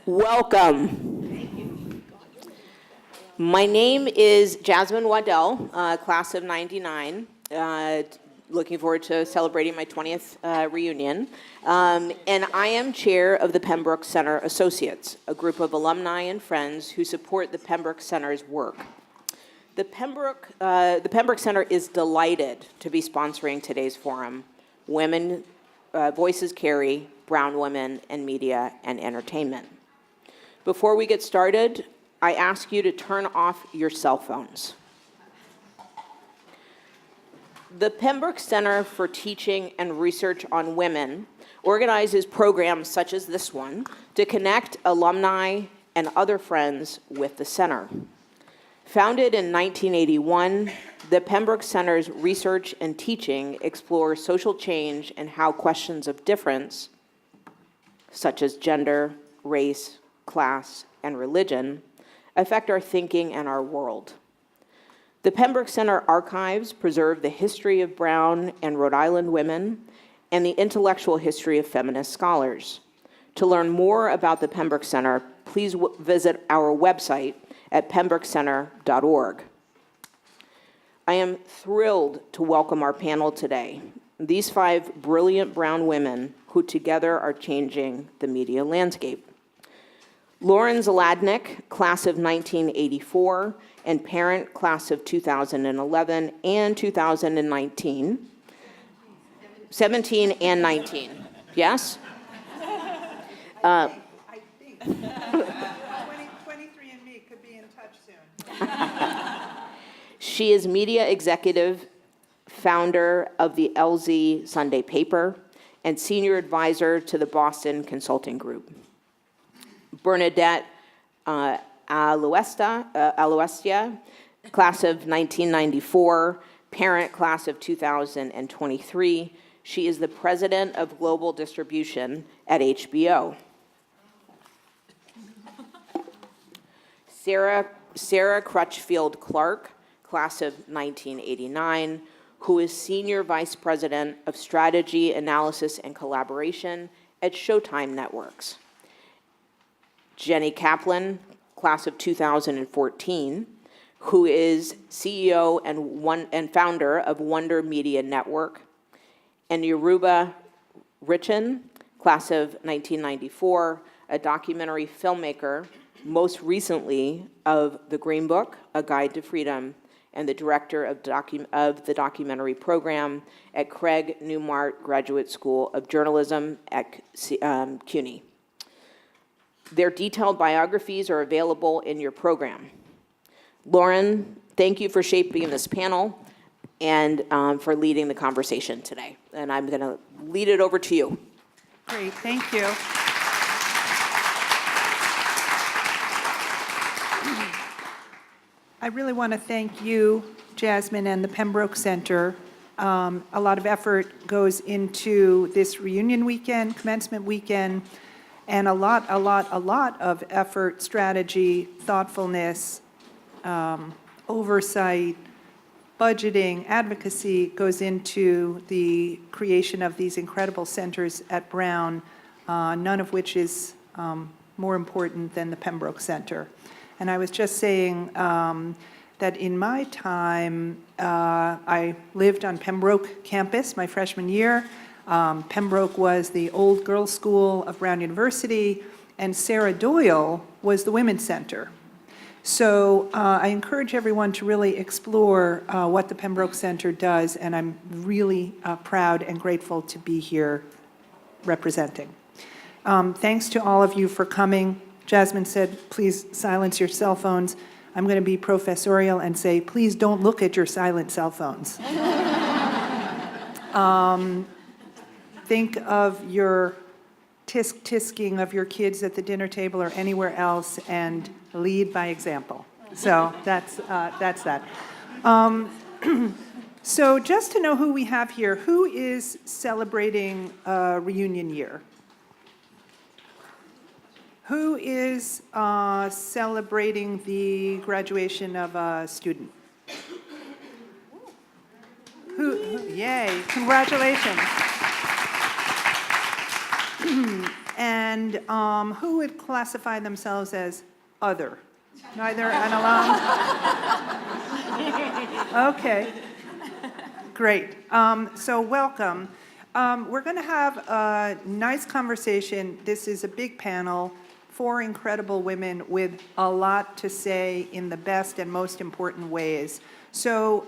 Welcome. My name is Jasmine Waddell, class of 99. Looking forward to celebrating my 20th reunion. And I am chair of the Pembroke Center Associates, a group of alumni and friends who support the Pembroke Center's work. The Pembroke Center is delighted to be sponsoring today's forum, Women Voices Carry, Brown Women in Media and Entertainment. Before we get started, I ask you to turn off your cell phones. The Pembroke Center for Teaching and Research on Women organizes programs such as this one to connect alumni and other friends with the center. Founded in 1981, the Pembroke Center's research and teaching explore social change and how questions of difference, such as gender, race, class, and religion, affect our thinking and our world. The Pembroke Center archives preserve the history of Brown and Rhode Island women and the intellectual history of feminist scholars. To learn more about the Pembroke Center, please visit our website at pembrokecenter.org. I am thrilled to welcome our panel today, these 5 brilliant brown women who together are changing the media landscape. Lauren Zalaznick, class of 1984, and parent, class of 2011 and 2019. 17 and 19, yes? I think 23andMe could be in touch soon. She is media executive, founder of the LZ Sunday paper, and senior advisor to the Boston Consulting Group. Bernadette Aulestia, class of 1994, parent, class of 2023. She is the president of global distribution at HBO. Sara Crutchfield Clarke, class of 1989, who is senior vice president of strategy, analysis, and collaboration at Showtime Networks. Jenny Kaplan, class of 2014, who is CEO and founder of Wonder Media Network, and Yoruba Richen, class of 1994, a documentary filmmaker, most recently of the Greenbook, A Guide to Freedom, and the director of the documentary program at Craig Newmark Graduate School of Journalism at CUNY. Their detailed biographies are available in your program. Lauren, thank you for shaping this panel and for leading the conversation today. And I'm going to lead it over to you. Great, thank you. I really want to thank you, Jasmine, and the Pembroke Center. A lot of effort goes into this reunion weekend, commencement weekend, and a lot of effort, strategy, thoughtfulness, oversight, budgeting, advocacy goes into the creation of these incredible centers at Brown, none of which is more important than the Pembroke Center. And I was just saying that in my time, I lived on Pembroke campus my freshman year. Pembroke was the old girls' school of Brown University, and Sarah Doyle was the Women's Center. So I encourage everyone to really explore what the Pembroke Center does, and I'm really proud and grateful to be here representing. Thanks to all of you for coming. Jasmine said, please silence your cell phones. I'm going to be professorial and say, please don't look at your silent cell phones. Think of your tisk-tisking of your kids at the dinner table or anywhere else and lead by example. So that's that. So just to know who we have here, who is celebrating a reunion year? Who is celebrating the graduation of a student? Yay, congratulations. And And who would classify themselves as other? Neither an alum? Okay, great. So welcome. We're going to have a nice conversation. This is a big panel, 4 incredible women with a lot to say in the best and most important ways. So,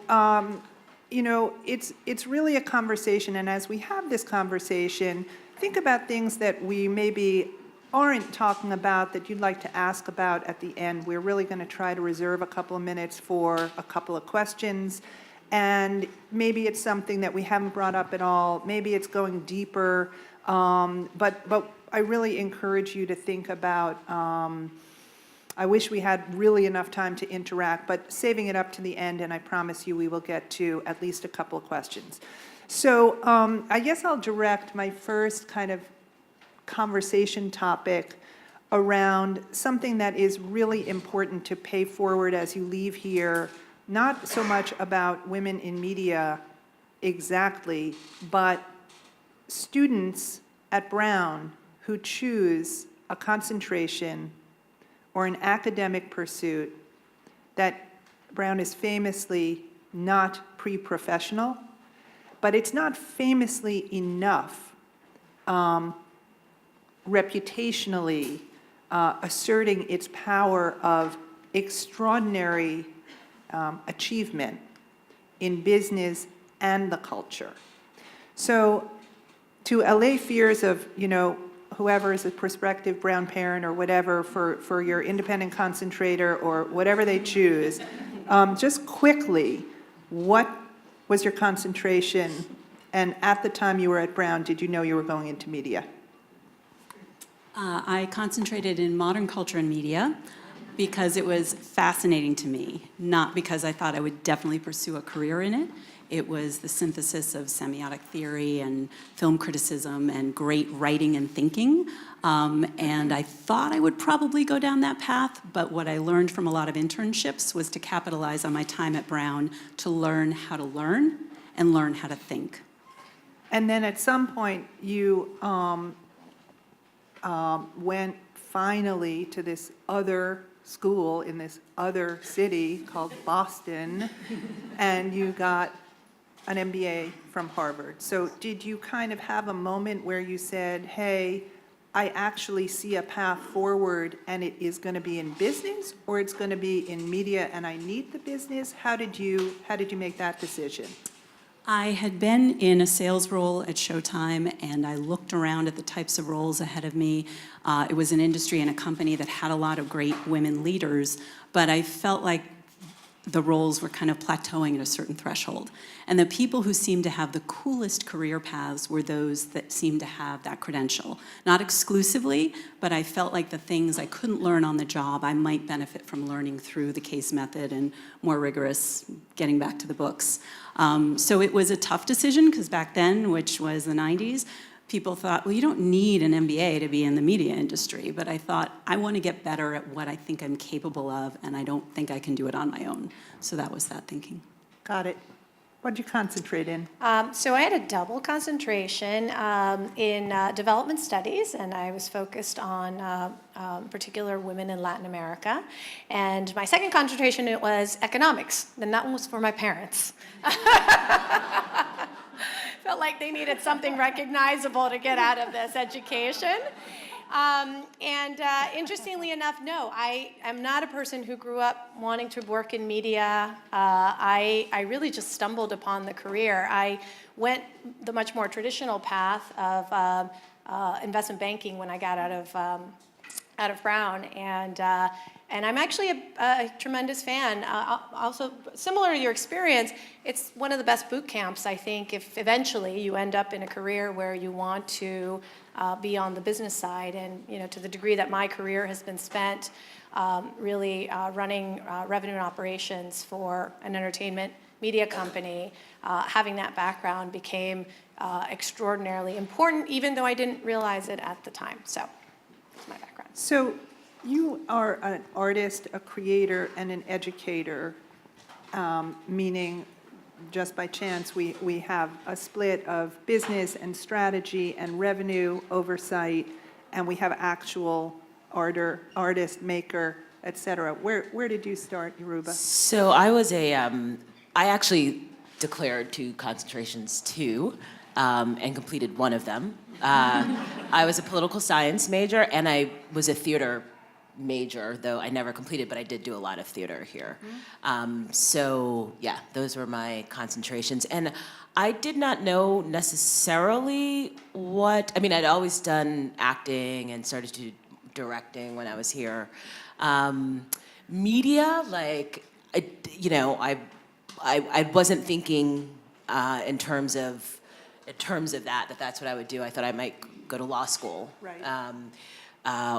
you know, it's really a conversation, and as we have this conversation, think about things that we maybe aren't talking about that you'd like to ask about at the end. We're really going to try to reserve a couple of minutes for a couple of questions. And maybe it's something that we haven't brought up at all. Maybe it's going deeper. But I really encourage you to think about, I wish we had really enough time to interact, but saving it up to the end, and I promise you we will get to at least a couple of questions. So I guess I'll direct my first kind of conversation topic around something that is really important to pay forward as you leave here, not so much about women in media exactly, but students at Brown who choose a concentration or an academic pursuit that Brown is famously not pre-professional, but it's not famously enough reputationally asserting its power of extraordinary achievement in business and the culture. So to allay fears of, you know, whoever is a prospective Brown parent or whatever for your independent concentrator or whatever they choose, just quickly, what was your concentration? And at the time you were at Brown, did you know you were going into media? I concentrated in modern culture and media because it was fascinating to me, not because I thought I would definitely pursue a career in it. It was the synthesis of semiotic theory and film criticism and great writing and thinking. And I thought I would probably go down that path, but what I learned from a lot of internships was to capitalize on my time at Brown to learn how to learn and learn how to think. And then at some point, you went finally to this other school in this other city called Boston, and you got an MBA from Harvard. So did you kind of have a moment where you said, hey, I actually see a path forward and it is going to be in business or it's going to be in media and I need the business? How did you make that decision? I had been in a sales role at Showtime, and I looked around at the types of roles ahead of me. It was an industry and a company that had a lot of great women leaders, but I felt like the roles were kind of plateauing at a certain threshold. And the people who seemed to have the coolest career paths were those that seemed to have that credential. Not exclusively, but I felt like the things I couldn't learn on the job, I might benefit from learning through the case method and more rigorous getting back to the books. So it was a tough decision, because back then, which was the 90s, people thought, well, you don't need an MBA to be in the media industry. But I thought, I want to get better at what I think I'm capable of, and I don't think I can do it on my own. So that was that thinking. Got it. What did you concentrate in? So I had a double concentration in development studies, and I was focused on particular women in Latin America. And my second concentration, it was economics, and that one was for my parents. Felt like they needed something recognizable to get out of this education. Interestingly enough, no, I am not a person who grew up wanting to work in media. I really just stumbled upon the career. I went the much more traditional path of investment banking when I got out of Brown, and I'm actually a tremendous fan. Also, similar to your experience, it's one of the best boot camps, I think, if eventually you end up in a career where you want to be on the business side. And, you know, to the degree that my career has been spent really running revenue and operations for an entertainment media company, having that background became extraordinarily important, even though I didn't realize it at the time. So that's my background. So you are an artist, a creator, and an educator, meaning just by chance we have a split of business and strategy and revenue oversight and we have actual artist, maker, et cetera. Where did you start, Yoruba? So I actually declared 2 concentrations too, and completed one of them. I was a political science major, and I was a theater major, though I never completed, but I did do a lot of theater here. So yeah, those were my concentrations. And I did not know necessarily I'd always done acting and started to directing when I was here. Media, I wasn't thinking in terms of that's what I would do. I thought I might go to law school. Right.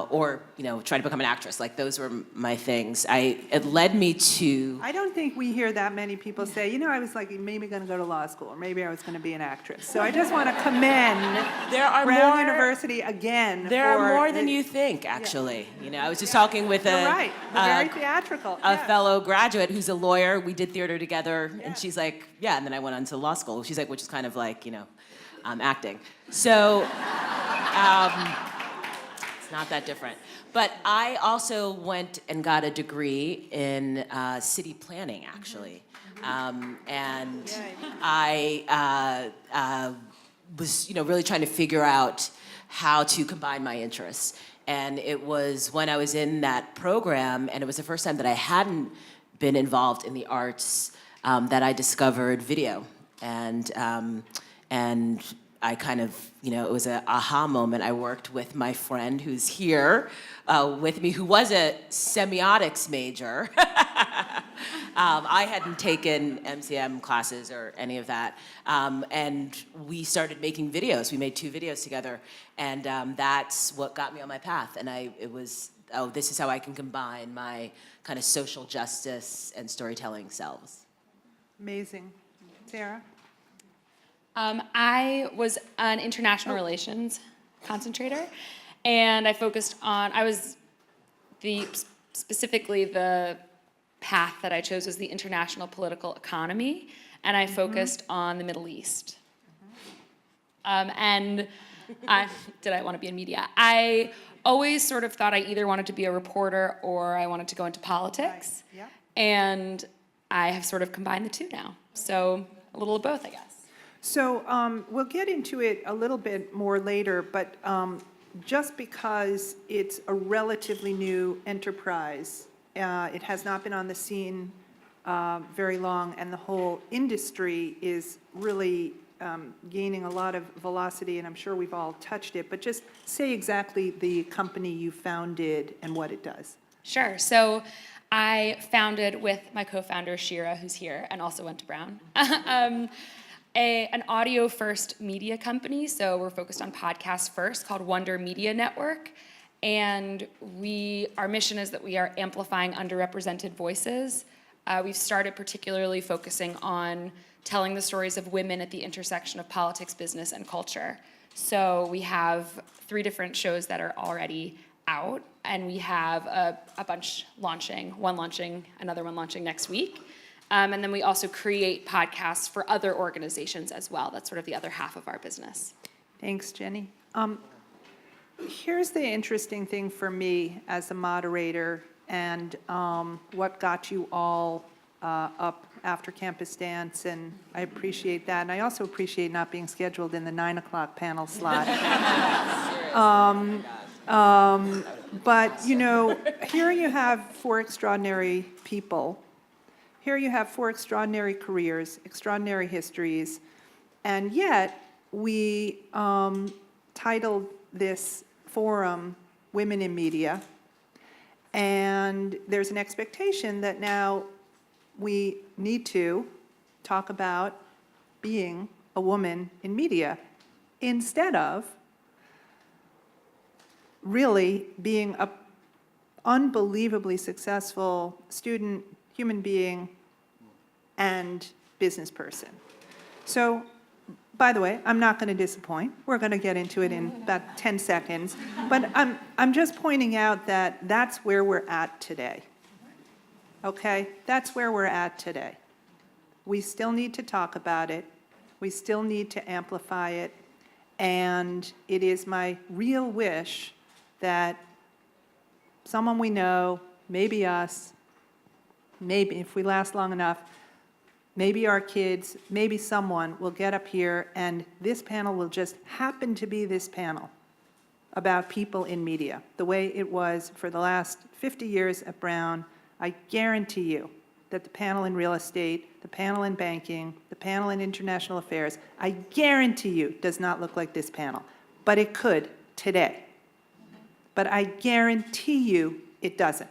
Or try to become an actress. Like, those were my things. It led me to. I don't think we hear that many people say, I was like maybe going to go to law school, or maybe I was going to be an actress. So I just want to commend Brown University again. There are more than you think, actually. I was just talking with You're right. Very theatrical. a fellow graduate who's a lawyer. We did theater together, and she's like, yeah. And then I went on to law school. She's like, which is kind of like, acting. So. Not that different. But I also went and got a degree in city planning, actually. And I was, really trying to figure out how to combine my interests. And it was when I was in that program, and it was the first time that I hadn't been involved in the arts, that I discovered video. And I kind of, it was an aha moment. I worked with my friend who's here with me, who was a semiotics major. I hadn't taken MCM classes or any of that. And we started making videos. We made 2 videos together. And that's what got me on my path. And it was, this is how I can combine my kind of social justice and storytelling selves. Amazing. Sarah? I was an international relations concentrator, and I focused on, specifically the path that I chose was the international political economy, and I focused on the Middle East. Did I want to be in media? I always sort of thought I either wanted to be a reporter or I wanted to go into politics, Right. Yeah. and I have sort of combined the 2 now, so a little of both, I guess. So we'll get into it a little bit more later, but just because it's a relatively new enterprise, it has not been on the scene very long, and the whole industry is really gaining a lot of velocity, and I'm sure we've all touched it, but just say exactly the company you founded and what it does. Sure. So I founded with my co-founder, Shira, who's here and also went to Brown, an audio-first media company. So we're focused on podcasts first, called Wonder Media Network. And our mission is that we are amplifying underrepresented voices. We've started particularly focusing on telling the stories of women at the intersection of politics, business, and culture. So we have 3 different shows that are already out, and we have a bunch launching, one launching, another one launching next week. And then we also create podcasts for other organizations as well. That's sort of the other half of our business. Thanks, Jenny. Here's the interesting thing for me as a moderator, and what got you all up after Campus Dance, and I appreciate that. And I also appreciate not being scheduled in the 9 o'clock panel slot. But, here you have 4 extraordinary people. Here you have 4 extraordinary careers, extraordinary histories, and yet we titled this forum Women in Media, and there's an expectation that now we need to talk about being a woman in media instead of really being an unbelievably successful student, human being, and business person. So, by the way, I'm not going to disappoint. We're going to get into it in about 10 seconds. But I'm just pointing out that that's where we're at today. Okay? That's where we're at today. We still need to talk about it. We still need to amplify it. And it is my real wish that someone we know, maybe us, maybe if we last long enough, maybe our kids, maybe someone will get up here and this panel will just happen to be this panel about people in media, the way it was for the last 50 years at Brown. I guarantee you that the panel in real estate, the panel in banking, the panel in international affairs, I guarantee you does not look like this panel. But it could today. But I guarantee you it doesn't.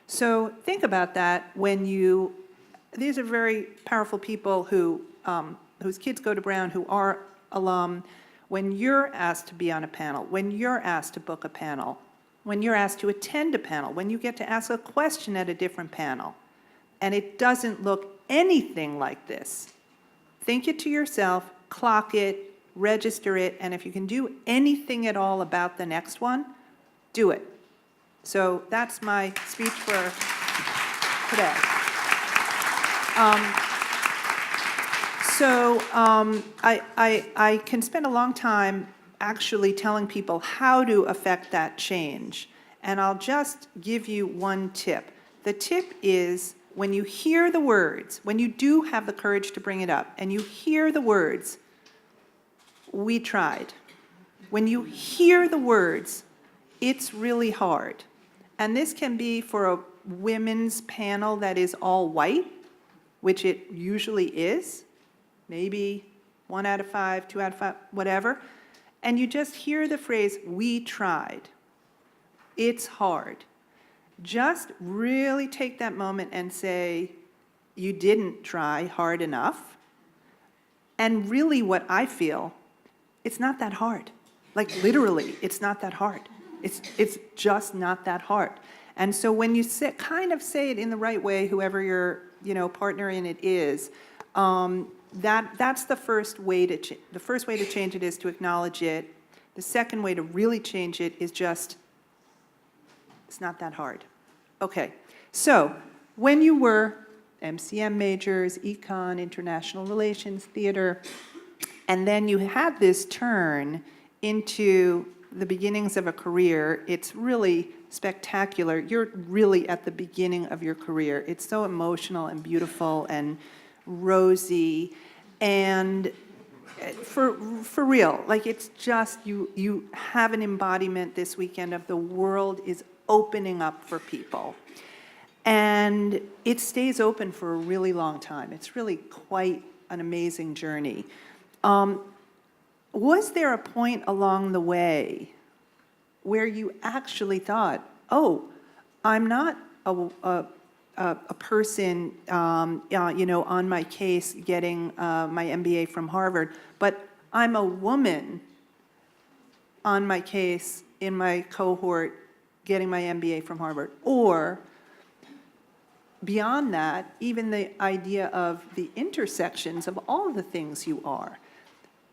So think about that when you, these are very powerful people who, whose kids go to Brown, who are alum. When you're asked to be on a panel, when you're asked to book a panel, when you're asked to attend a panel, when you get to ask a question at a different panel, and it doesn't look anything like this, think it to yourself, clock it, register it, and if you can do anything at all about the next one, do it. So that's my speech for today. I can spend a long time actually telling people how to affect that change. And I'll just give you one tip. The tip is when you hear the words, when you do have the courage to bring it up, and you hear the words, "We tried." When you hear the words, it's really hard. And this can be for a women's panel that is all white, which it usually is, maybe 1 out of 5, 2 out of 5, whatever. And you just hear the phrase, "We tried." It's hard. Just really take that moment and say, you didn't try hard enough. And really what I feel, it's not that hard. Like literally, it's not that hard. It's just not that hard. And so when you kind of say it in the right way, whoever your partner in it is, that's the first way to the first way to change it is to acknowledge it. The second way to really change it is just, it's not that hard. Okay, so when you were MCM majors, econ, international relations, theater, and then you had this turn into the beginnings of a career, it's really spectacular. You're really at the beginning of your career. It's so emotional and beautiful and rosy, and for real, like it's just, you have an embodiment this weekend of the world is opening up for people. And it stays open for a really long time. It's really quite an amazing journey. Was there a point along the way where you actually thought, oh, I'm not a person, on my case getting my MBA from Harvard, but I'm a woman on my case in my cohort getting my MBA from Harvard? Or beyond that, even the idea of the intersections of all the things you are.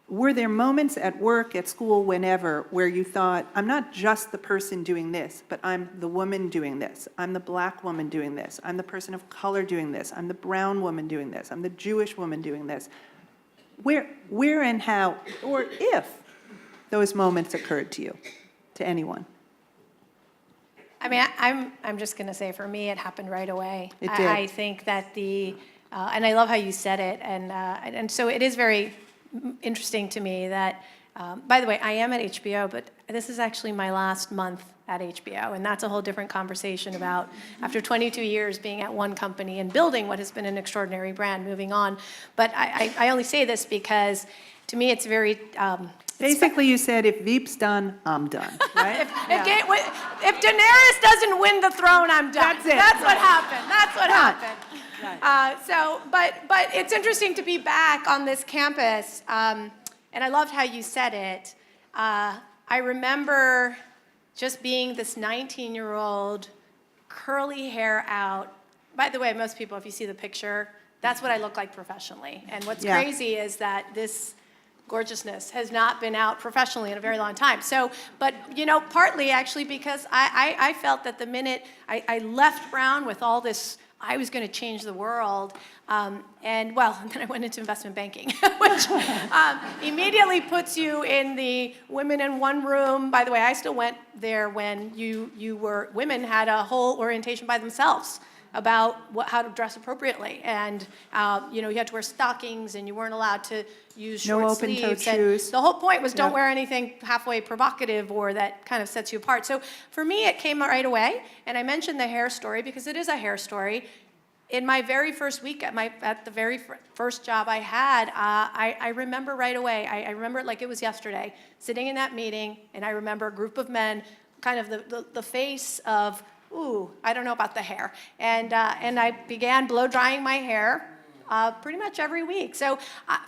Were there moments at work, at school, whenever, where you thought, I'm not just the person doing this, but I'm the woman doing this, I'm the black woman doing this, I'm the person of color doing this, I'm the brown woman doing this, I'm the Jewish woman doing this? Where and how, or if those moments occurred to you, to anyone? I mean, I'm just going to say, for me, it happened right away. It did. I think that and I love how you said it, and so it is very interesting to me that, by the way, I am at HBO, but this is actually my last month at HBO, and that's a whole different conversation about, after 22 years being at one company and building what has been an extraordinary brand, moving on. But I only say this because, to me, it's very... Basically, you said, if Veep's done, I'm done, right? If Daenerys doesn't win the throne, I'm done. That's it. That's what happened. That's what Done. happened. Right. But it's interesting to be back on this campus, and I loved how you said it. I remember just being this 19-year-old, curly hair out. By the way, most people, if you see the picture, that's what I look like professionally. And what's crazy is that this gorgeousness has not been out professionally in a very long time. So, but partly actually because I felt that the minute I left Brown with all this I was going to change the world. And then I went into investment banking, which immediately puts you in the women in one room. By the way, I still went there when women had a whole orientation by themselves about how to dress appropriately. And, you had to wear stockings, and you weren't allowed to use short No sleeves. open-toed And shoes. the whole point was don't Yeah. wear anything halfway provocative or that kind of sets you apart. So for me, it came right away. And I mentioned the hair story because it is a hair story. In my very first week at the very first job I had, I remember right away. I remember it like it was yesterday, sitting in that meeting, and I remember a group of men, kind of the face of, ooh, I don't know about the hair, and I began blow drying my hair pretty much every week. So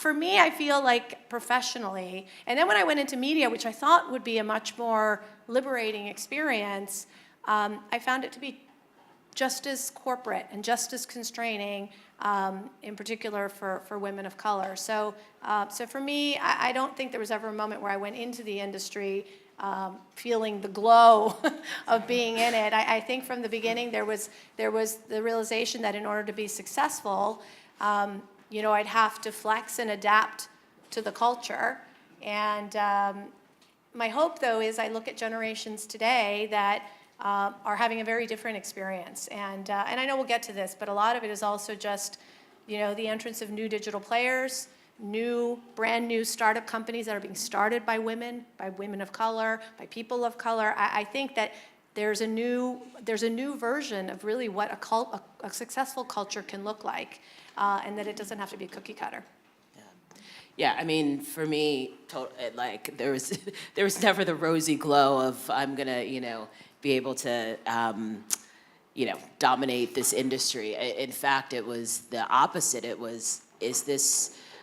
for me, I feel like professionally, and then when I went into media, which I thought would be a much more liberating experience, I found it to be just as corporate and just as constraining, in particular for women of color. So for me, I don't think there was ever a moment where I went into the industry feeling the glow of being in it. I think from the beginning there was the realization that in order to be successful, I'd have to flex and adapt to the culture. And my hope, though, is I look at generations today that are having a very different experience. And I know we'll get to this, but a lot of it is also just, the entrance of new digital players, brand new startup companies that are being started by women of color, by people of color. I think that there's a new version of really what a successful culture can look like, and that it doesn't have to be cookie cutter. Yeah, I mean, for me, there was never the rosy glow of I'm gonna, be able to, dominate this industry. In fact, it was the opposite.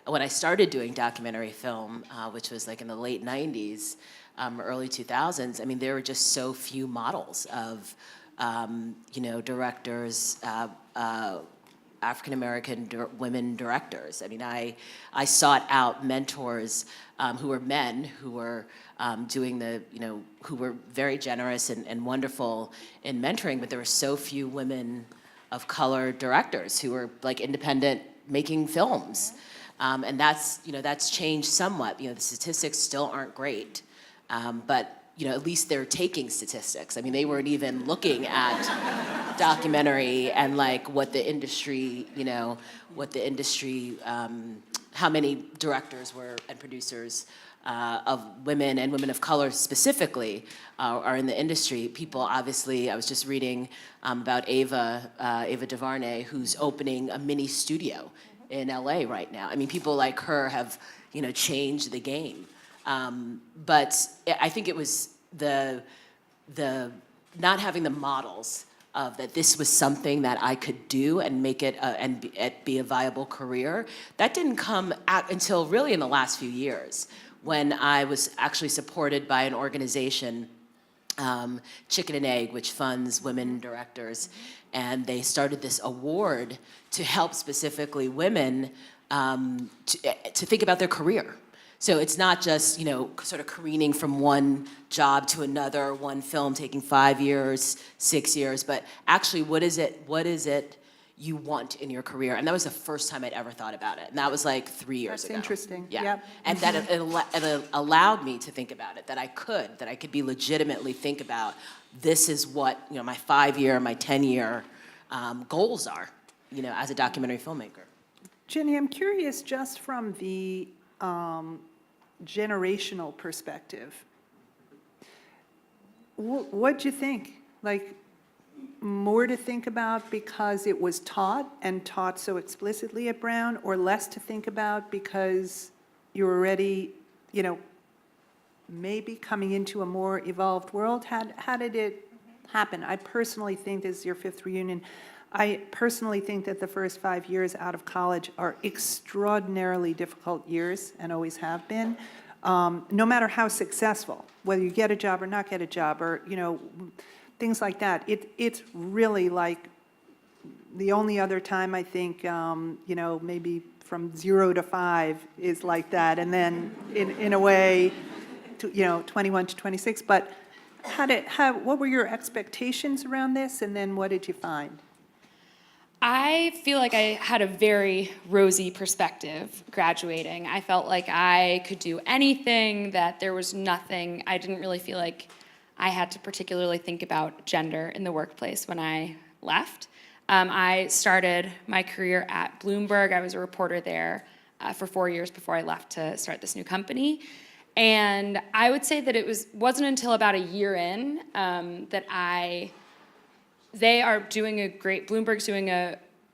When I started doing documentary film, which was like in the late 90s, early 2000s, I mean, there were just so few models of, directors, African-American women directors. I mean, I sought out mentors who were men who were doing who were very generous and wonderful in mentoring, but there were so few women of color directors who were like independent making films. And that's changed somewhat. The statistics still aren't great, but at least they're taking statistics. I mean, they weren't even looking at documentary and what the industry, how many directors and producers of women and women of color specifically are in the industry. People, obviously, I was just reading about Ava DuVernay, who's opening a mini studio in LA right now. I mean, people like her have, changed the game. But I think it was the not having the models of that this was something that I could do and make it and be a viable career. That didn't come out until really in the last few years, when I was actually supported by an organization, Chicken and Egg, which funds women directors, and they started this award to help specifically women to think about their career. So it's not just, sort of careening from one job to another, one film taking 5 years, 6 years, but actually what is it you want in your career? And that was the first time I'd ever thought about it. And that was like 3 years ago. That's interesting. Yeah. Yep. And that it allowed me to think about it, that I could be legitimately think about, this is what, my 5-year, my 10-year goals are, as a documentary filmmaker. Jenny, I'm curious, just from the generational perspective, what'd you think? More to think about because it was taught and taught so explicitly at Brown, or less to think about because you're already, maybe coming into a more evolved world? How did it happen? I personally think, this is your 5th reunion, I personally think that the first 5 years out of college are extraordinarily difficult years and always have been, no matter how successful, whether you get a job or not get a job, or, things like that. It's really like the only other time I think, maybe from 0 to 5 is like that, and then in a way, 21 to 26. But what were your expectations around this, and then what did you find? I feel like I had a very rosy perspective graduating. I felt like I could do anything, that there was nothing. I didn't really feel like I had to particularly think about gender in the workplace when I left. I started my career at Bloomberg. I was a reporter there for 4 years before I left to start this new company. And I would say that wasn't until about a year in that they are doing a great, Bloomberg's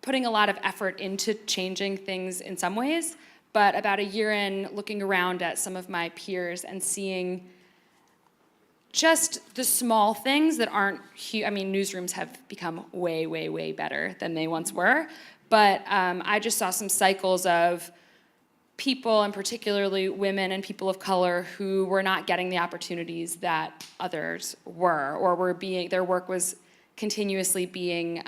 putting a lot of effort into changing things in some ways, but about a year in, looking around at some of my peers and seeing just the small things that aren't huge. I mean, newsrooms have become way, way, way better than they once were, but I just saw some cycles of people, and particularly women and people of color, who were not getting the opportunities that others were, or their work was continuously being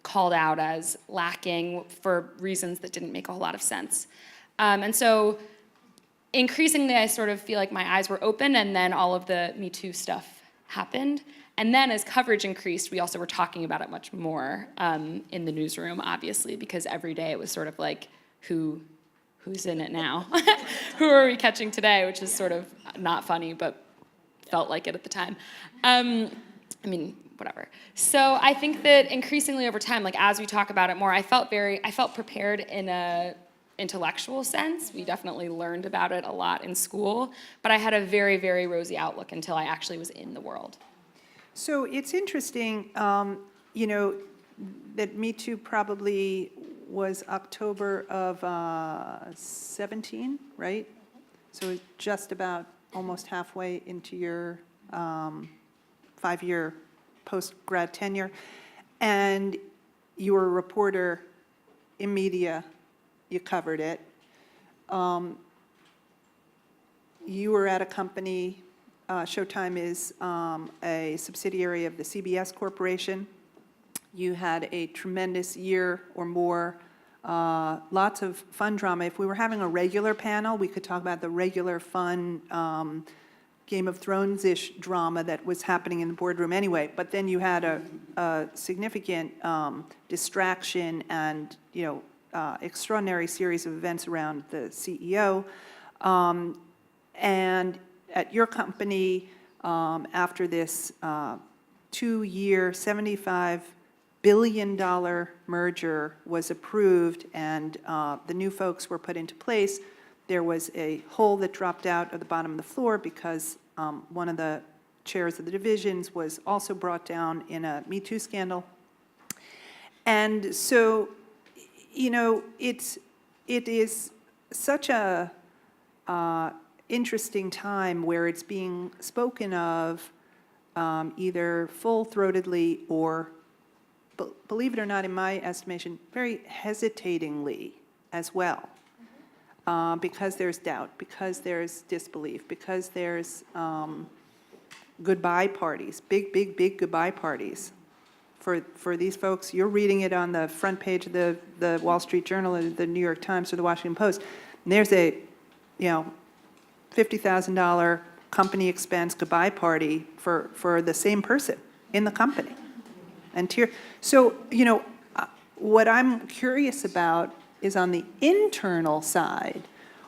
called out as lacking for reasons that didn't make a whole lot of sense. And so increasingly, I sort of feel like my eyes were open, and then all of the Me Too stuff happened. And then as coverage increased, we also were talking about it much more in the newsroom, obviously, because every day it was sort of like, who's in it now? Who are we catching today? Which is sort of not funny, but felt like it at the time. I mean, whatever. So I think that increasingly over time, like as we talk about it more, I felt prepared in a intellectual sense. We definitely learned about it a lot in school, but I had a very, very rosy outlook until I actually was in the world. So it's interesting, you know, that Me Too probably was October of 17, right? So it's just about almost halfway into your 5-year post-grad tenure, and you were a reporter in media, you covered it. You were at a company, Showtime is a subsidiary of the CBS Corporation. You had a tremendous year or more, lots of fun drama. If we were having a regular panel, we could talk about the regular fun Game of Thrones-ish drama that was happening in the boardroom anyway, but then you had a significant distraction and, you know, extraordinary series of events around the CEO. And at your company, after this 2-year, $75 billion merger was approved and the new folks were put into place, there was a hole that dropped out of the bottom of the floor because one of the chairs of the divisions was also brought down in a Me Too scandal. And so, you know, it is such a interesting time where it's being spoken of either full-throatedly or, believe it or not, in my estimation, very hesitatingly as well. Because there's doubt, because there's disbelief, because there's goodbye parties, big goodbye parties for these folks. You're reading it on the front page of the Wall Street Journal or the New York Times or the Washington Post. And there's a, you know, $50,000 company expense goodbye party for the same person in the company. And so, you know, what I'm curious about is on the internal side,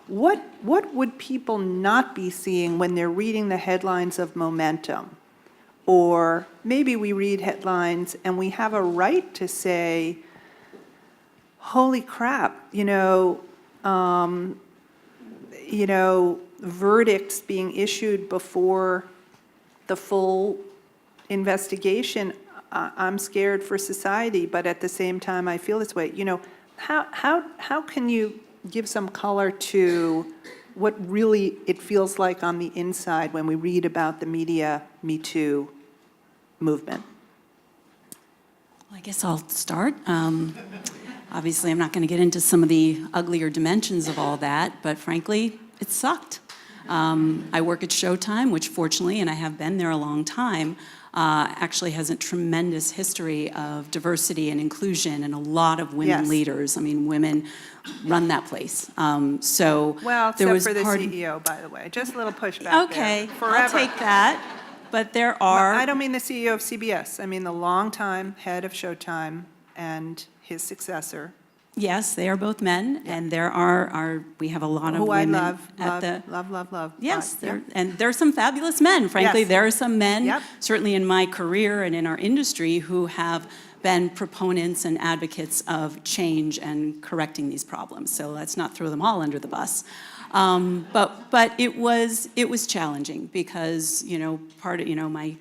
what would people not be seeing when they're reading the headlines of Momentum? Or maybe we read headlines and we have a right to say, holy crap, you know, verdicts being issued before the full investigation. I'm scared for society, but at the same time, I feel this way. You know, how can you give some color to what really it feels like on the inside when we read about the media Me Too movement? Well, I guess I'll start. Obviously, I'm not going to get into some of the uglier dimensions of all that, but frankly, it sucked. I work at Showtime, which fortunately, and I have been there a long time, actually has a tremendous history of diversity and inclusion and a lot of women Yes. leaders. I mean, women run that place. So Well, there except was for the part- CEO, by the way. Just a little pushback Okay, there. I'll Forever. take that. But there Well, are. I don't mean the CEO of CBS. I mean the longtime head of Showtime and his successor, Yes, they are both men, and we have a lot of who I women love, at the. love. Yes, Yeah. and there are some fabulous men, frankly. Yes. There are some men, Yep. certainly in my career and in our industry, who have been proponents and advocates of change and correcting these problems. So let's not throw them all under the bus. But it was challenging because, part of, my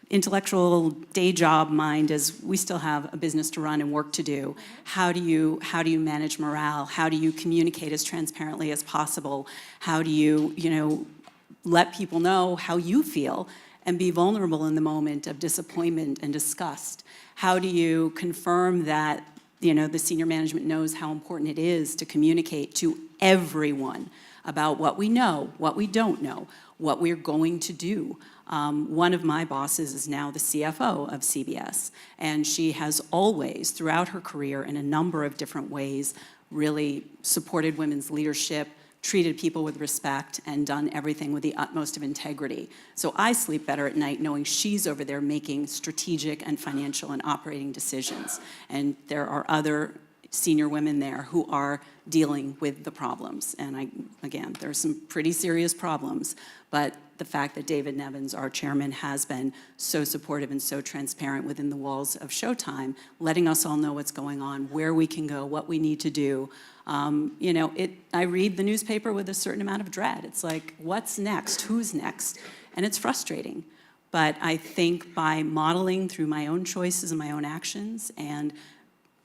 intellectual day job mind is we still have a business to run and work to do. How do you manage morale? How do you communicate as transparently as possible? How do you, let people know how you feel and be vulnerable in the moment of disappointment and disgust? How do you confirm that, the senior management knows how important it is to communicate to everyone about what we know, what we don't know, what we're going to do? One of my bosses is now the CFO of CBS, and she has always, throughout her career, in a number of different ways, really supported women's leadership, treated people with respect, and done everything with the utmost of integrity. So I sleep better at night knowing she's over there making strategic and financial and operating decisions. And there are other senior women there who are dealing with the problems. And again, there are some pretty serious problems, but the fact that David Nevins, our chairman, has been so supportive and so transparent within the walls of Showtime, letting us all know what's going on, where we can go, what we need to do. I read the newspaper with a certain amount of dread. It's like, what's next? Who's next? And it's frustrating. But I think by modeling through my own choices and my own actions and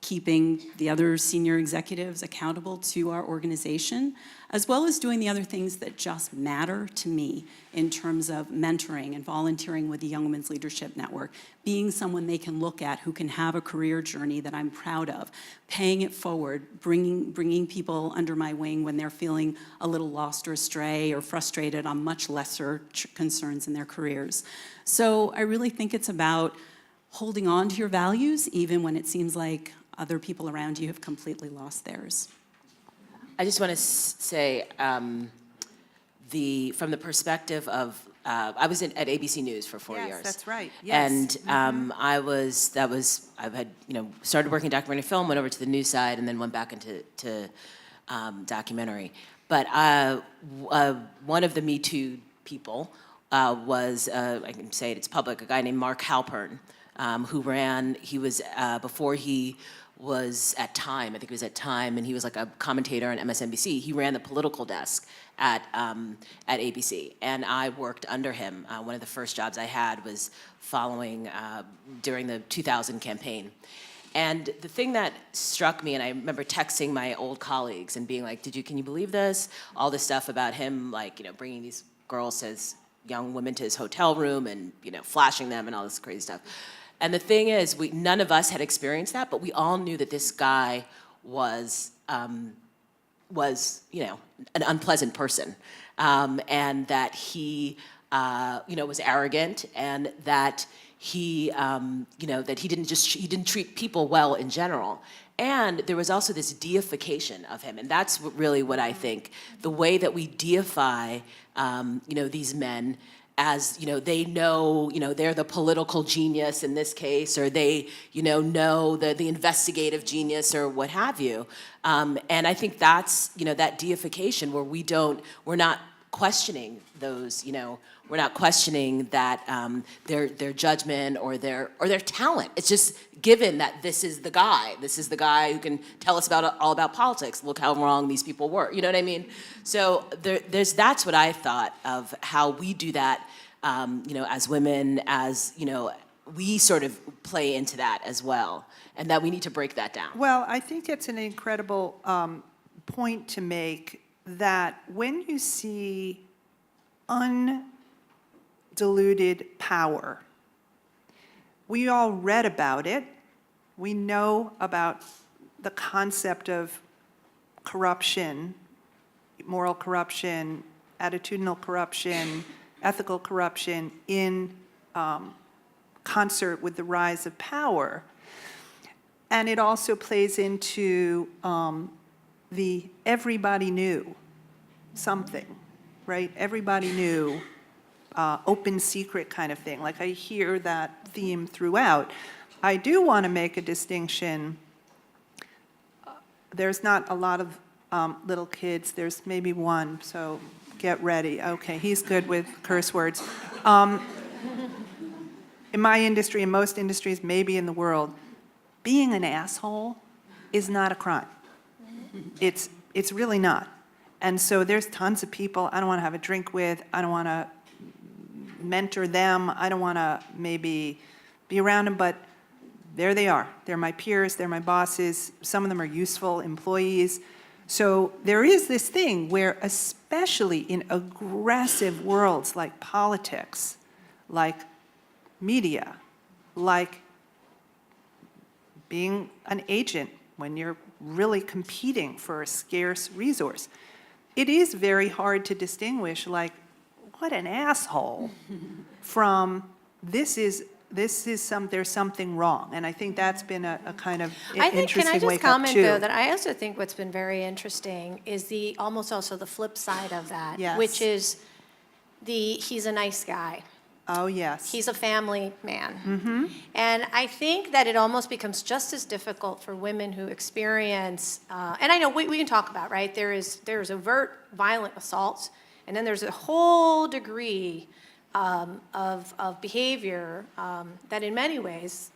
keeping the other senior executives accountable to our organization, as well as doing the other things that just matter to me in terms of mentoring and volunteering with the Young Women's Leadership Network, being someone they can look at who can have a career journey that I'm proud of, paying it forward, bringing people under my wing when they're feeling a little lost or astray or frustrated on much lesser concerns in their careers. So I really think it's about holding on to your values even when it seems like other people around you have completely lost theirs. I just want to say, from the perspective of, I was at ABC News for 4 years. Yes, that's right. Yes. And I had started working in documentary film, went over to the news side, and then went back into documentary. But one of the Me Too people was, I can say it's public, a guy named Mark Halpern, he was, before he was at Time, I think he was at Time, and he was like a commentator on MSNBC. He ran the political desk at ABC, and I worked under him. One of the first jobs I had was following during the 2000 campaign. And the thing that struck me, and I remember texting my old colleagues and being like, can you believe this? All this stuff about him, bringing these girls, young women to his hotel room and, flashing them and all this crazy stuff. And the thing is, none of us had experienced that, but we all knew that this guy was an unpleasant person, and that he, was arrogant, and that he, that he didn't treat people well in general. And there was also this deification of him, and that's really what I think, the way that we deify, these men as, they know, they're the political genius in this case, or they, know the investigative genius or what have you. And I think that's, that deification where we're not questioning those, we're not questioning that their judgment or their talent. It's just given that this is the guy who can tell us all about politics. Look how wrong these people were. You know what I mean? So that's what I thought of how we do that, as women, as we sort of play into that as well, and that we need to break that down. Well, I think it's an incredible point to make that when you see undiluted power, we all read about it. We know about the concept of corruption, moral corruption, attitudinal corruption, ethical corruption in concert with the rise of power. And it also plays into the everybody knew something, right? Everybody knew, open secret kind of thing. Like I hear that theme throughout. I do want to make a distinction there's not a lot of little kids. There's maybe one, so get ready. Okay, he's good with curse words. In my industry, in most industries, maybe in the world, being an asshole is not a crime. It's really not. And so there's tons of people I don't want to have a drink with. I don't want to mentor them. I don't want to maybe be around them, but there they are. They're my peers. They're my bosses. Some of them are useful employees. So there is this thing where, especially in aggressive worlds like politics, like media, like being an agent when you're really competing for a scarce resource, it is very hard to distinguish, like, what an asshole, from there's something wrong. And I think that's been a kind of interesting Can I just wake up comment, too. though, that I also think what's been very interesting is almost also the flip side of that, Yes. which is he's a nice guy. Oh, yes. He's a family man. And I think that it almost becomes just as difficult for women who experience, and I know we can talk about, right? There's overt violent assaults, and then there's a whole degree of behavior that in many ways,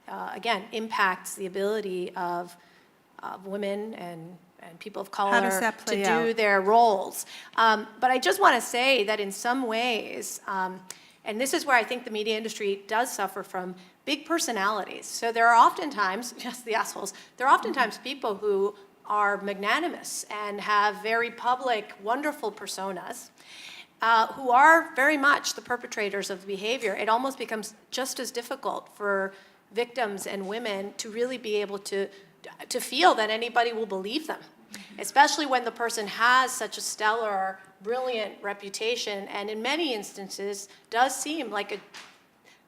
again, impacts the ability of women and people of color does that play to do out? their roles. But I just want to say that in some ways, and this is where I think the media industry does suffer from big personalities. So there are oftentimes, yes, the assholes, there are oftentimes people who are magnanimous and have very public, wonderful personas, who are very much the perpetrators of the behavior. It almost becomes just as difficult for victims and women to really be able to feel that anybody will believe them, especially when the person has such a stellar, brilliant reputation, and in many instances does seem like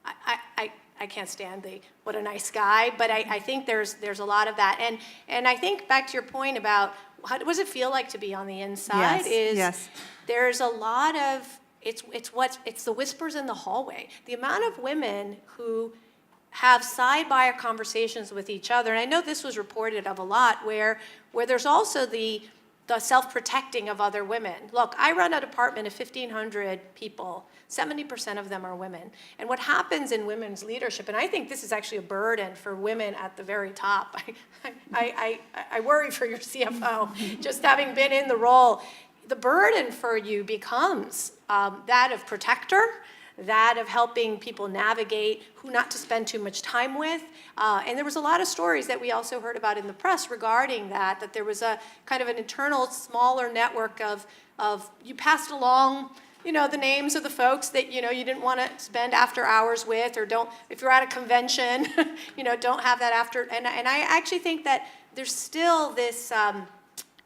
I can't stand what a nice guy, but I think there's a lot of that. And I think back to your point about how does it feel like to be on the inside, Yes. there's a lot of, it's the whispers in the hallway. The amount of women who have side-by conversations with each other, and I know this was reported of a lot, where there's also the self-protecting of other women. Look, I run a department of 1,500 people. 70% of them are women. And what happens in women's leadership, and I think this is actually a burden for women at the very top. I worry for your CFO, just having been in the role. The burden for you becomes that of protector, that of helping people navigate who not to spend too much time with. And there was a lot of stories that we also heard about in the press regarding that there was a kind of an internal smaller network of you passed along, the names of the folks that, you didn't want to spend after hours with, or don't, if you're at a convention, don't have that after. And I actually think that there's still this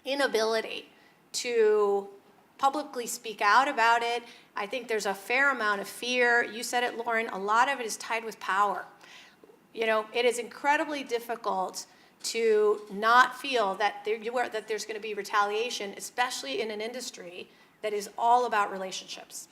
inability to publicly speak out about it. I think there's a fair amount of fear. You said it, Lauren, a lot of it is tied with power. It is incredibly difficult to not feel that there's going to be retaliation, especially in an industry that is all about relationships.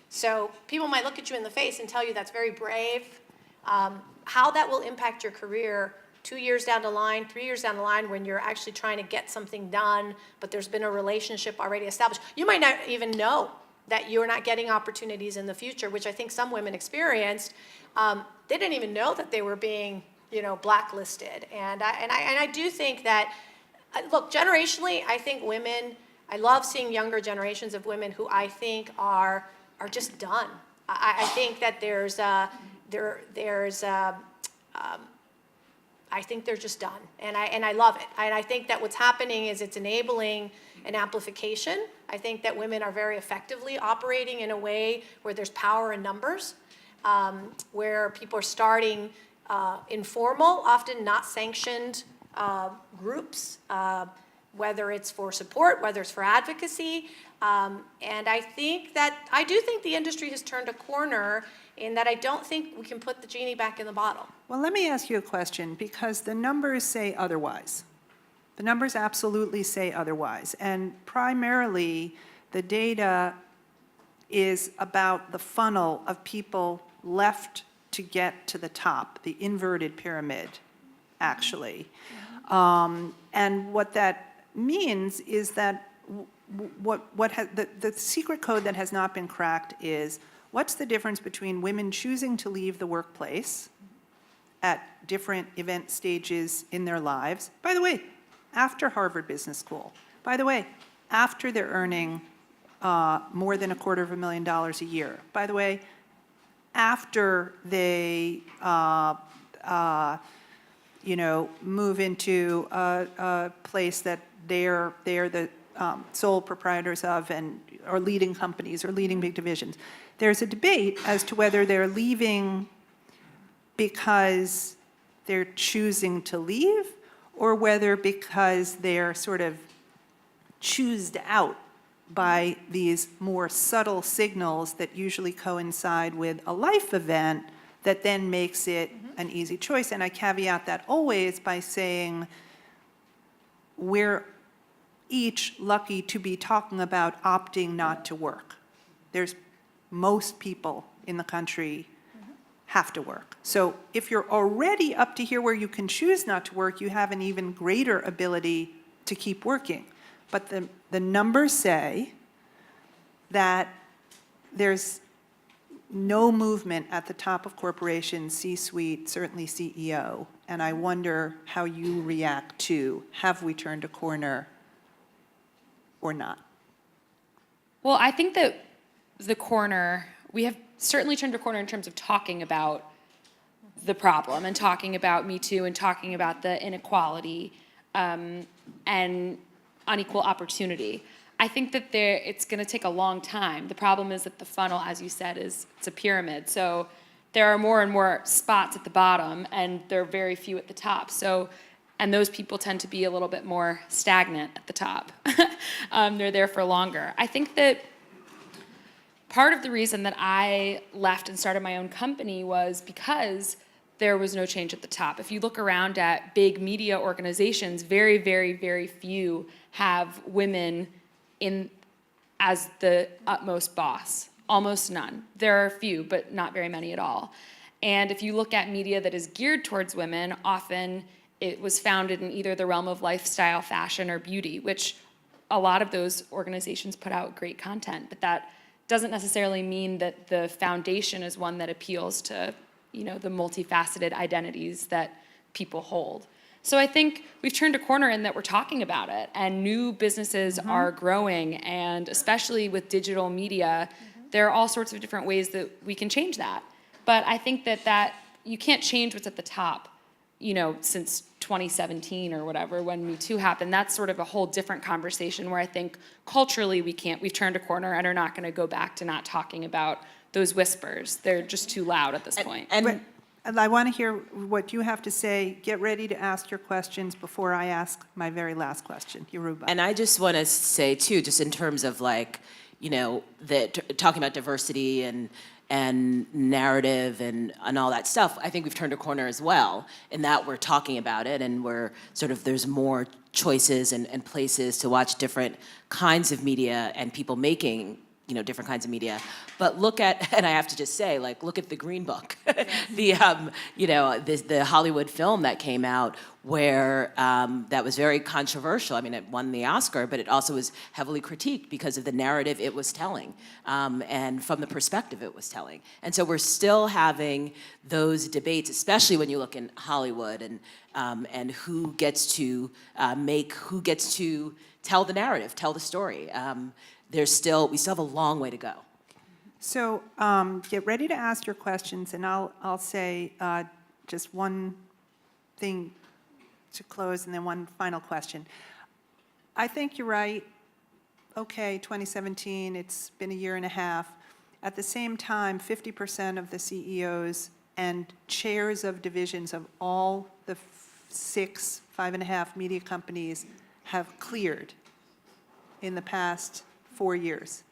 So people might look at you in the face and tell you that's very brave. How that will impact your career 2 years down the line, 3 years down the line, when you're actually trying to get something done, but there's been a relationship already established. You might not even know that you're not getting opportunities in the future, which I think some women experienced. They didn't even know that they were being, blacklisted. And I do think that, look, generationally, I think women, I love seeing younger generations of women who I think are just done. I think that I think they're just done, and I love it. And I think that what's happening is it's enabling an amplification. I think that women are very effectively operating in a way where there's power in numbers, where people are starting informal, often not sanctioned groups, whether it's for support, whether it's for advocacy. And I do think the industry has turned a corner in that I don't think we can put the genie back in the bottle. Well, let me ask you a question, because the numbers say otherwise. The numbers absolutely say otherwise. And primarily, the data is about the funnel of people left to get to the top, the inverted pyramid, actually. And what that means is that the secret code that has not been cracked is, what's the difference between women choosing to leave the workplace at different event stages in their lives, by the way, after Harvard Business School, by the way, after they're earning more than $250,000 a year, by the way, after they move into a place that they're the sole proprietors of and or leading companies or leading big divisions. There's a debate as to whether they're leaving because they're choosing to leave or whether because they're sort of choosed out by these more subtle signals that usually coincide with a life event that then makes it an easy choice. And I caveat that always by saying we're each lucky to be talking about opting not to work. There's most people in the country have to work. So if you're already up to here where you can choose not to work, you have an even greater ability to keep working. But the numbers say that there's no movement at the top of corporations, C-suite, certainly CEO, and I wonder how you react to, have we turned a corner or not? Well, I think that we have certainly turned a corner in terms of talking about the problem and talking about Me Too and talking about the inequality and unequal opportunity. I think that it's going to take a long time. The problem is that the funnel, as you said, it's a pyramid. So there are more and more spots at the bottom, and there are very few at the top. And those people tend to be a little bit more stagnant at the top. They're there for longer. I think that part of the reason that I left and started my own company was because there was no change at the top. If you look around at big media organizations, very, very, very few have women as the utmost boss. Almost none. There are a few, but not very many at all. And if you look at media that is geared towards women, often it was founded in either the realm of lifestyle, fashion, or beauty, which a lot of those organizations put out great content, but that doesn't necessarily mean that the foundation is one that appeals to, the multifaceted identities that people hold. So I think we've turned a corner in that we're talking about it, and new businesses are growing, and especially with digital media, there are all sorts of different ways that we can change that. But I think that you can't change what's at the top, since 2017 or whatever, when Me Too happened. That's sort of a whole different conversation where I think culturally we've turned a corner and are not going to go back to not talking about those whispers. They're just too loud at this point. And I want to hear what you have to say. Get ready to ask your questions before I ask my very last question. Yoruba. And I just want to say, too, just in terms of talking about diversity and narrative and all that stuff, I think we've turned a corner as well in that we're talking about it and we're there's more choices and places to watch different kinds of media and people making different kinds of media. But look at, and I have to just say, look at the Greenbook, the Hollywood film that came out where that was very controversial. I mean, it won the Oscar, but it also was heavily critiqued because of the narrative it was telling and from the perspective it was telling. And so we're still having those debates, especially when you look in Hollywood and who gets to who gets to tell the narrative, tell the story. We still have a long way to go. So get ready to ask your questions, and I'll say just one thing to close and then one final question. I think you're right. Okay, 2017, it's been a year and a half. At the same time, 50% of the CEOs and chairs of divisions of all the 5.5 media companies have cleared in the past 4 years.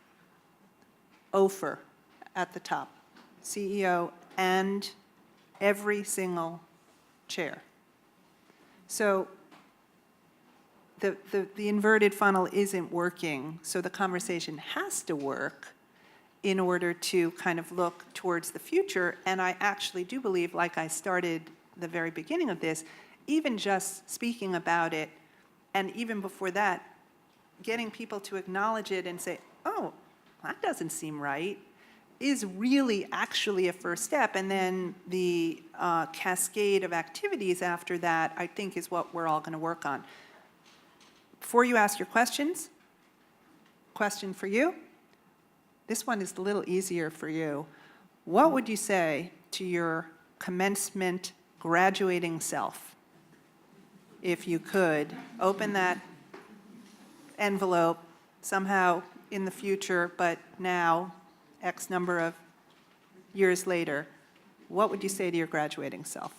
Ofer at the top, CEO and every single chair. So the inverted funnel isn't working, so the conversation has to work in order to kind of look towards the future. And I actually do believe, like I started the very beginning of this, even just speaking about it, and even before that, getting people to acknowledge it and say, oh, that doesn't seem right, is really actually a first step. And then the cascade of activities after that, I think, is what we're all going to work on. Before you ask your questions, question for you. This one is a little easier for you. What would you say to your commencement graduating self? If you could open that envelope somehow in the future, but now, X number of years later, what would you say to your graduating self?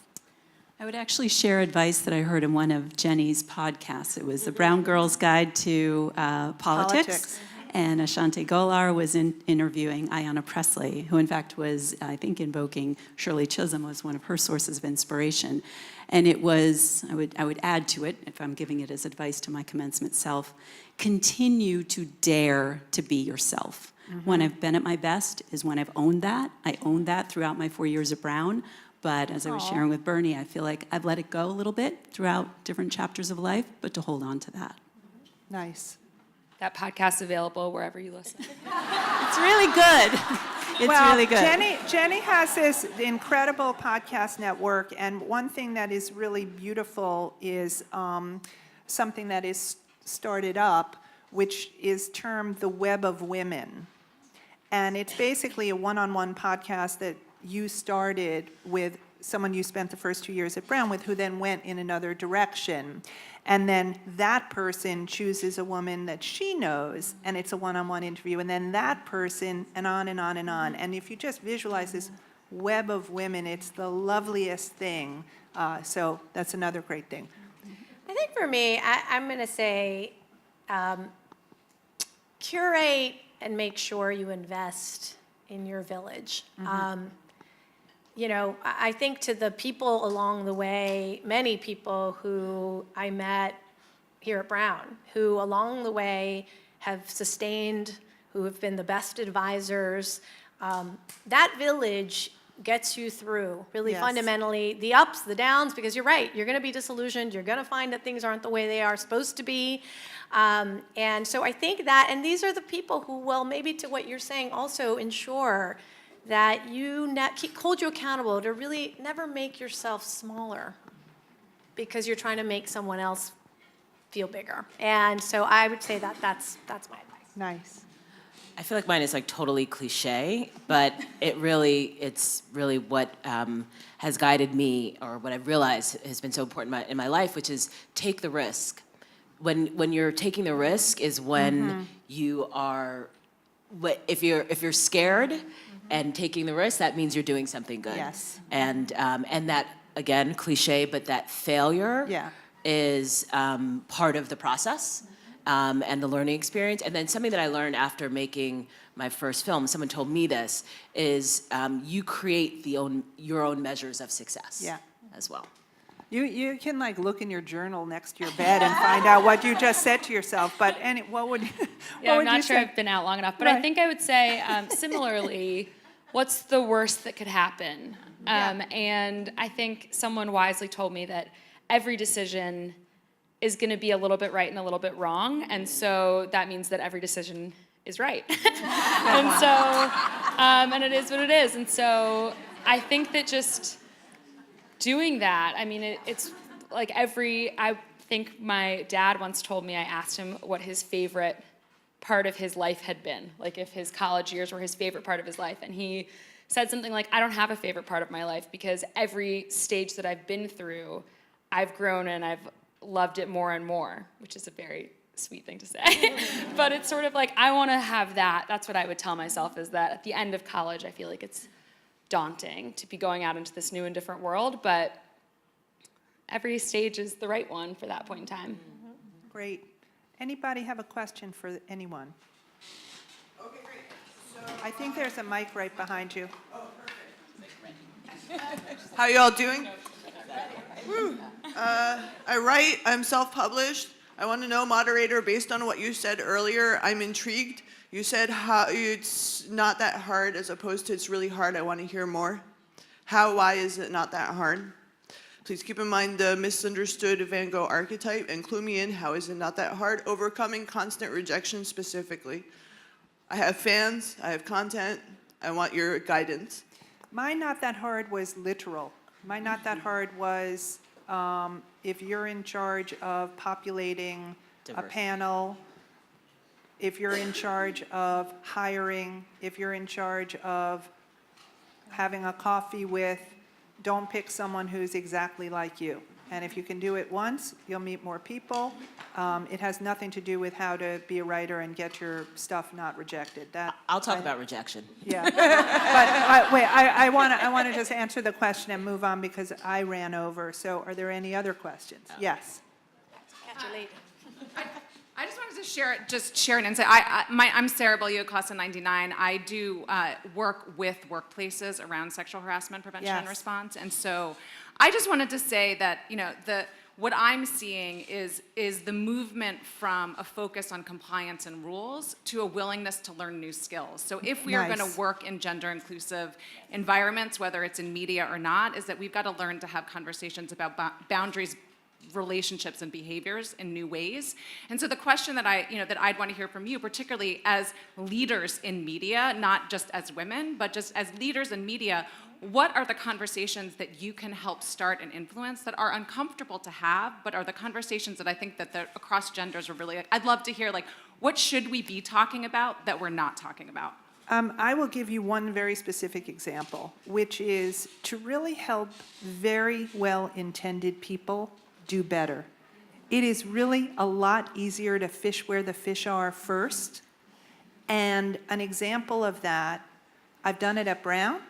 I would actually share advice that I heard in one of Jenny's podcasts. It was the Brown Girl's Guide to Politics. And Ashanti Golar was interviewing Ayanna Pressley, who in fact was, I think, invoking Shirley Chisholm was one of her sources of inspiration. And it was, I would add to it, if I'm giving it as advice to my commencement self, continue to dare to be yourself. When I've been at my best is when I've owned that. I owned that throughout my 4 years at Brown. But as I was sharing with Bernie, I feel like I've let it go a little bit throughout different chapters of life, but to hold on to that. Nice. That podcast is available wherever you listen. It's really good. It's really good. Jenny has this incredible podcast network, and one thing that is really beautiful is something that is started up, which is termed the Web of Women. And it's basically a one-on-one podcast that you started with someone you spent the first 2 years at Brown with, who then went in another direction. And then that person chooses a woman that she knows, and it's a one-on-one interview. And then that person, and on and on and on. And if you just visualize this web of women, it's the loveliest thing. So that's another great thing. I think for me, I'm going to say curate and make sure you invest in your village. You know, I think to the people along the way, many people who I met here at Brown, who along the way have sustained, who have been the best advisors, that village gets you through, really fundamentally, the ups, the downs, because you're right, you're going to be disillusioned, you're going to find that things aren't the way they are supposed to be. And so I think that, and these are the people who will, maybe to what you're saying, also ensure that you hold you accountable to really never make yourself smaller because you're trying to make someone else feel bigger. And so I would say that that's my advice. Nice. I feel like mine is like totally cliche, but it's really what has guided me, or what I've realized has been so important in my life, which is take the risk. When you're taking the risk is when you are, if you're scared and taking the risk, that means you're doing something good. Yes. And that, again, cliche, but that failure is part of the process. And the learning experience. And then something that I learned after making my first film, someone told me this, is you create your own measures of success as well. You can like look in your journal next to your bed and find out what you just said to yourself, but what would I'm not sure I've been out long enough, but I think I would say similarly, what's the worst that could happen? And I think someone wisely told me that every decision is going to be a little bit right and a little bit wrong, and so that means that every decision is right. And so, and it is what it is. And so I think that just doing that, I mean, it's like I think my dad once told me, I asked him what his favorite part of his life had been, like if his college years were his favorite part of his life, and he said something like, I don't have a favorite part of my life because every stage that I've been through, I've grown and I've loved it more and more, which is a very sweet thing to say. But it's sort of like, I want to have that. That's what I would tell myself, is that at the end of college, I feel like it's daunting to be going out into this new and different world, but every stage is the right one for that point in time. Great. Anybody have a question for anyone? Okay, great. So, I think there's a mic right behind you. oh, perfect. How you all doing? Woo. I write, I'm self-published. I want to know, Moderator, based on what you said earlier, I'm intrigued. You said how it's not that hard as opposed to it's really hard. I want to hear more. Why is it not that hard? Please keep in mind the misunderstood Van Gogh archetype and clue me in. How is it not that hard? Overcoming constant rejection specifically. I have fans. I have content. I want your guidance. My not that hard was literal. My not that hard was if you're in charge of populating a Diverse. panel, if you're in charge of hiring, if you're in charge of having a coffee with, don't pick someone who's exactly like you. And if you can do it once, you'll meet more people. It has nothing to do with how to be a writer and get your stuff not rejected. I'll talk about rejection. Yeah, but wait, I want to just answer the question and move on because I ran over. So are there any other questions? Yes. Catch you later. I just wanted to share an insight. I'm Sarah Bellew, class of '99. I do work with workplaces around sexual harassment prevention and Yes. response, and so I just wanted to say that what I'm seeing is the movement from a focus on compliance and rules to a willingness to learn new skills. So if we are going Nice. to work in gender inclusive environments, whether it's in media or not, is that we've got to learn to have conversations about boundaries, relationships, and behaviors in new ways. And so the question that I'd want to hear from you, particularly as leaders in media, not just as women, but just as leaders in media, what are the conversations that you can help start and influence that are uncomfortable to have, but are the conversations that I think that across genders are really, I'd love to hear, what should we be talking about that we're not talking about? I will give you one very specific example, which is to really help very well-intended people do better. It is really a lot easier to fish where the fish are first. And an example of that, I've done it at Brown.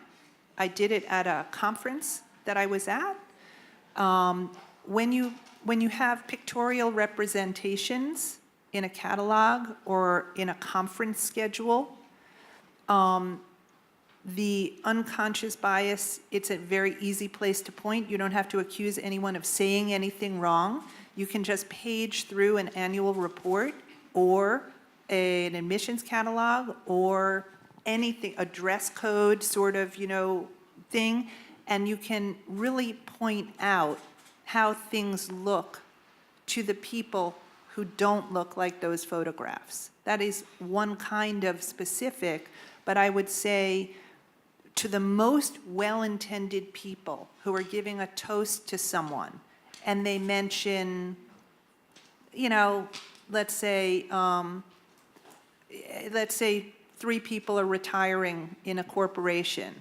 I did it at a conference that I was at. When you have pictorial representations in a catalog or in a conference schedule, the unconscious bias, it's a very easy place to point. You don't have to accuse anyone of saying anything wrong. You can just page through an annual report or an admissions catalog or anything, a dress code sort of, thing, and you can really point out how things look to the people who don't look like those photographs. That is one kind of specific, but I would say to the most well-intended people who are giving a toast to someone, and they mention, let's say 3 people are retiring in a corporation,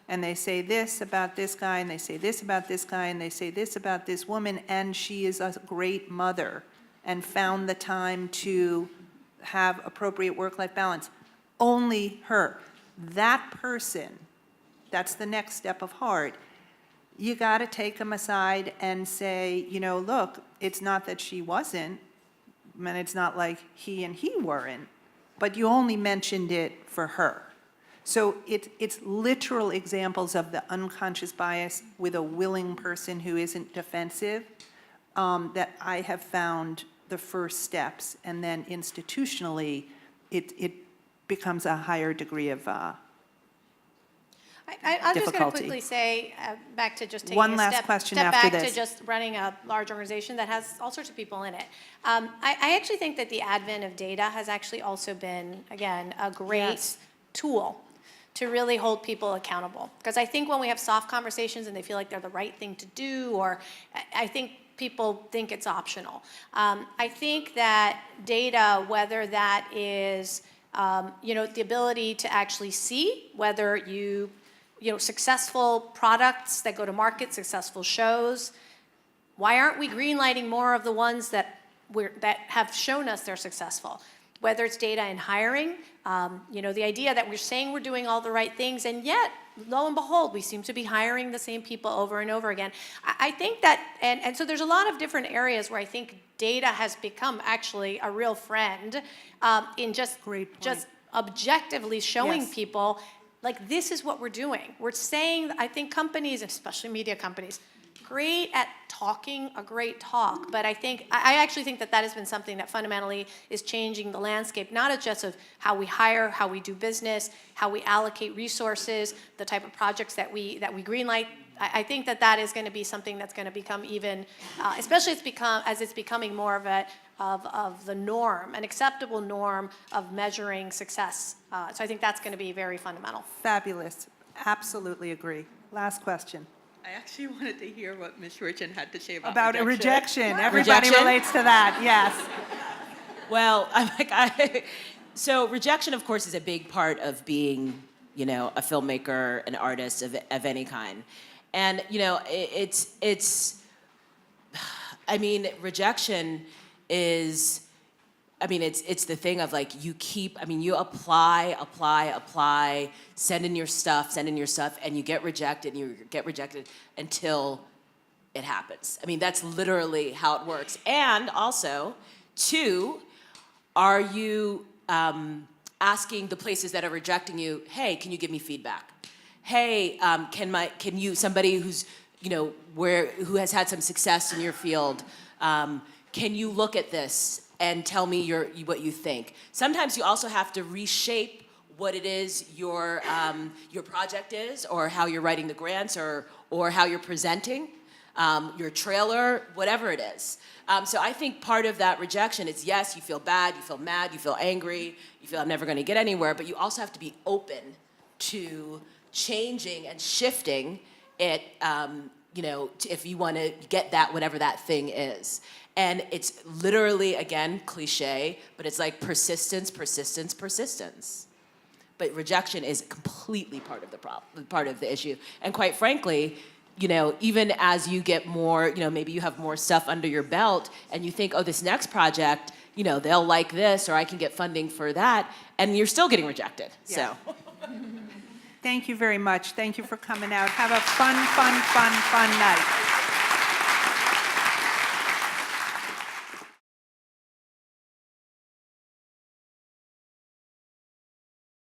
and they say this about this guy, and they say this about this guy, and they say this about this woman, and she is a great mother and found the time to have appropriate work-life balance. Only her. That person, that's the next step of hard. You got to take them aside and say, look, it's not that she wasn't, and it's not like he and he weren't, but you only mentioned it for her. So it's literal examples of the unconscious bias with a willing person who isn't defensive that I have found the first steps, and then institutionally, it becomes a higher degree of I'm just going to difficulty. quickly say, back to just taking One a last step question back after to this. just running a large organization that has all sorts of people in it. I actually think that the advent of data has actually also been, again, a great Yes. tool to really hold people accountable. Because I think when we have soft conversations and they feel like they're the right thing to do, or I think people think it's optional. I think that data, whether that is the ability to actually see whether successful products that go to market, successful shows, why aren't we greenlighting more of the ones that have shown us they're successful? Whether it's data in hiring, the idea that we're saying we're doing all the right things, and yet, lo and behold, we seem to be hiring the same people over and over again. I think that, and so there's a lot of different areas where I think data has become actually a real friend in just objectively showing Yes. people, like, this is what we're doing. We're saying, I think companies, especially media companies, great at talking a great talk, but I actually think that has been something that fundamentally is changing the landscape, not just of how we hire, how we do business, how we allocate resources, the type of projects that we greenlight, I think that is going to be something that's going to become even, especially as it's becoming more of the norm, an acceptable norm of measuring success. So I think that's going to be very fundamental. Fabulous. Absolutely agree. Last question. I actually wanted to hear what Ms. Richen had to say About rejection. Everybody Rejection? relates to that, yes. Well, so rejection, of course, is a big part of being, you know, a filmmaker, an artist of any kind. And, you know, I mean, rejection is, I mean, it's the thing of like, you apply, send in your stuff, and you get rejected until it happens. I mean, that's literally how it works. And also, two, are you asking the places that are rejecting you, hey, can you give me feedback? Hey, somebody who's, you know, who has had some success in your field, can you look at this and tell me what you think? Sometimes you also have to reshape what it is your project is, or how you're writing the grants, or how you're presenting your trailer, whatever it is. So I think part of that rejection is, yes, you feel bad, you feel mad, you feel angry, you feel I'm never going to get anywhere, but you also have to be open to changing and shifting it, you know, if you want to get that, whatever that thing is. And it's literally, again, cliche, but it's like persistence. But rejection is completely part of the problem, part of the issue. And quite frankly, you know, even as you get more, you know, maybe you have more stuff under your belt and you think, oh, this next project, you know, they'll like this, or I can get funding for that, and you're still getting rejected, Yeah. so. Thank you very much. Thank you for coming out. Have a fun night.